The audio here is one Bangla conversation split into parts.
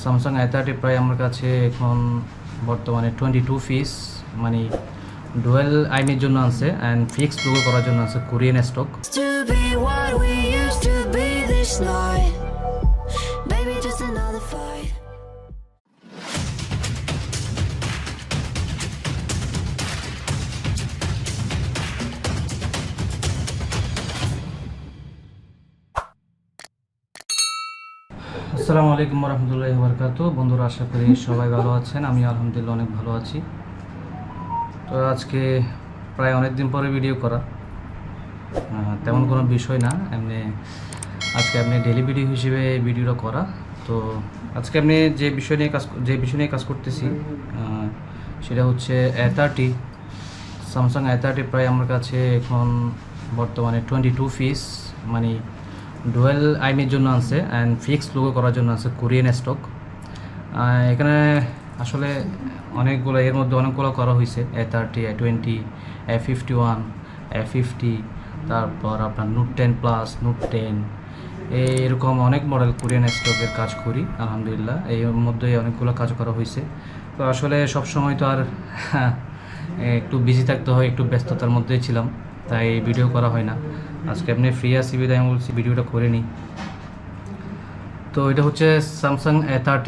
স্যামসাং i30 প্রায় আমার কাছে এখন বর্তমানে 22 পিস, মানে ডুয়েল আইমের জন্য আছে অ্যান্ড ফিক্স লোগো করার জন্য আছে কোরিয়ান স্টক। আসসালামু আলাইকুম রহমতুল্লাহি বারাকাতুহু। বন্ধুরা, আশা করি সবাই ভালো আছেন। আমি আলহামদুলিল্লাহ অনেক ভালো আছি। তো আজকে প্রায় অনেক দিন পরে ভিডিও করা, তেমন কোনো বিষয় না, আজকে আপনি ডেলি ভিডিও হিসেবে ভিডিওটা করা। তো আজকে আপনি যে বিষয় নিয়ে কাজ করতেছি সেটা হচ্ছে i30, স্যামসাং i30 প্রায় আমার কাছে এখন বর্তমানে 22 পিস, মানে ডুয়েল আইমের জন্য আছে অ্যান্ড ফিক্স লোগো করার জন্য আছে কোরিয়ান স্টক। এখানে আসলে অনেকগুলো, এর মধ্যে অনেকগুলো করা হয়েছে, i30, i20, i51, i50, তারপর আপনার নোট 10 প্লাস, নোট 10, এরকম অনেক মডেল কোরিয়ান স্টকের কাজ করি আলহামদুলিল্লাহ। এর মধ্যে অনেকগুলো কাজ করা হয়েছে। তো আসলে সব সময় তো আর একটু বিজি থাকতে হয়, একটু ব্যস্ততার মধ্যেই ছিলাম, তাই ভিডিও করা হয় না। আজকে আপনি ফ্রি আছি বিধায় আমি বলছি ভিডিওটা করে নিই। তো এটা হচ্ছে স্যামসাং i30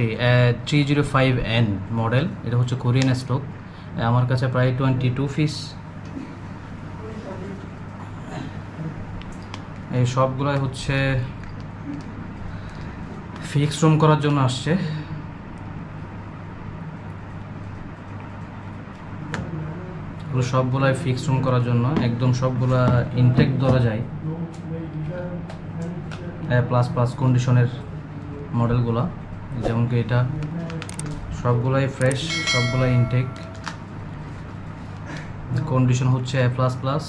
305N মডেল, এটা হচ্ছে কোরিয়ান স্টক। আমার কাছে প্রায় 22 পিস। এই সবগুলাই হচ্ছে ফিক্স রুম করার জন্য আসছে। সবগুলাই ফিক্স রুম করার জন্য, একদম সবগুলা ইনটেক ধরা যায়, প্লাস কন্ডিশনের মডেলগুলা, যেমন কি এটা সবগুলাই ফ্রেশ, সবগুলাই ইনটেক, কন্ডিশন হচ্ছে প্লাস।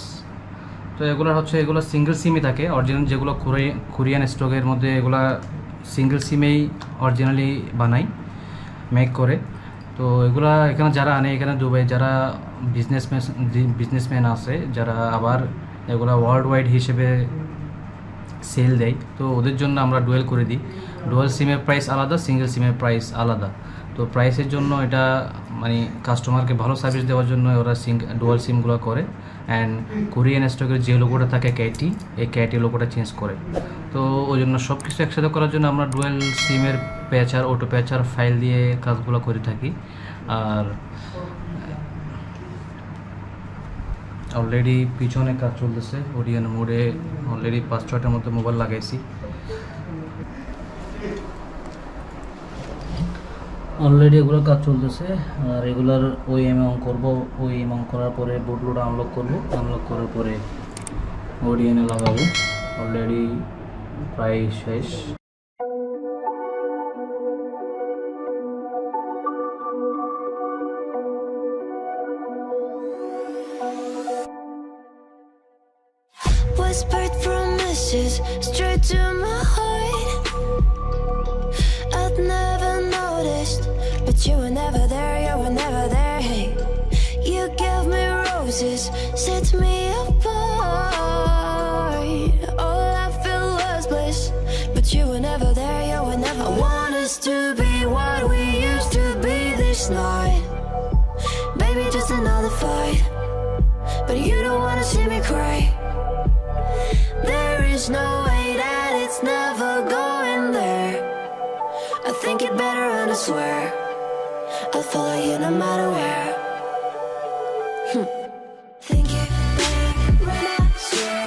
তো এগুলো সিঙ্গেল সিমই থাকে অরিজিনাল, যেগুলো কোরিয়ান স্টকের মধ্যে এগুলা সিঙ্গেল সিমেই অরিজিনালি বানাই, মেক করে। তো এগুলা এখানে যারা আনে, এখানে দুবাই যারা বিজনেসম্যান আছে, যারা আবার এগুলা ওয়ার্ল্ড ওয়াইড হিসেবে সেল দেয়, তো ওদের জন্য আমরা ডুয়েল করে দিই। ডুয়েল সিমের প্রাইস আলাদা, সিঙ্গেল সিমের প্রাইস আলাদা। তো প্রাইসের জন্য এটা মানে কাস্টমারকে ভালো সার্ভিস দেওয়ার জন্য ওরা ডুয়েল সিমগুলো করে। অ্যান্ড কোরিয়ান স্টকের যে লোগোটা থাকে ক্যাটি, এই ক্যাটি লোগোটা চেঞ্জ করে। তো ওই জন্য সব কিছু একসাথে করার জন্য আমরা ডুয়েল সিমের প্যাচার, অটো প্যাচার ফাইল দিয়ে কাজগুলো করে থাকি। আর অলরেডি পিছনে কাজ চলতেছে, ওরিয়ান মোডে অলরেডি 5-6টার মতো মোবাইল লাগাইছি। অলরেডি এগুলো কাজ চলতেছে, আর এগুলার ওএম অন করবো। ওএম অন করার পরে বুটলোড আনলক করবো, আনলক করার পরে ওরিয়ানে লাগাবো। অলরেডি প্রায় শেষ। Whispered promises straight to my heart. I'd never noticed, but you were never there, you were never there. Hey, you gave me roses, set me apart. All I felt was bliss, but you were never there, you were never there. I want us to be what we used to be this night. Baby, just another fight, but you don't wanna see me cry. There is no way that it's never going there. I think it better and I swear I'll follow you no matter where. Think it better when I swear.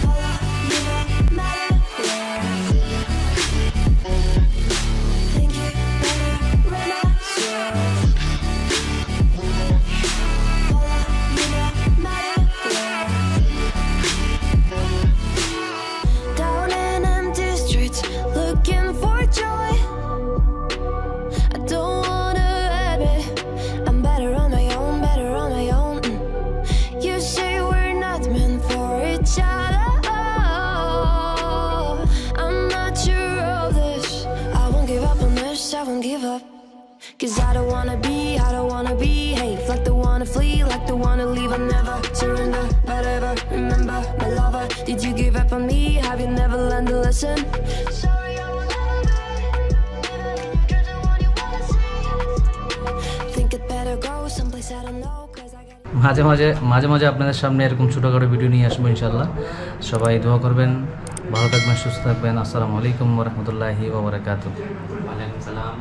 Follow you no matter where. Think it better when I swear. Follow you no matter where. Down in empty streets, looking for joy. I don't wanna admit I'm better on my own, better on my own. You say we're not meant for each other. I'm not sure of this. I won't give up on this, I won't give up. 'Cause I don't wanna behave like the wanna flee, like the wanna leave. I never surrender, but ever remember my lover. Did you give up on me? Have you never learned a lesson? Sorry, I will said I know, 'cause I got মাঝে মাঝে আপনাদের সামনে এরকম ছোটোখাটো ভিডিও নিয়ে আসবো ইনশাল্লাহ। সবাই দোয়া করবেন, ভালো থাকবেন, সুস্থ থাকবেন। আসসালামু আলাইকুম ওয়া রাহমাতুল্লাহি ওয়া বারাকাতুহু। ওয়ালাইকুম সালাম।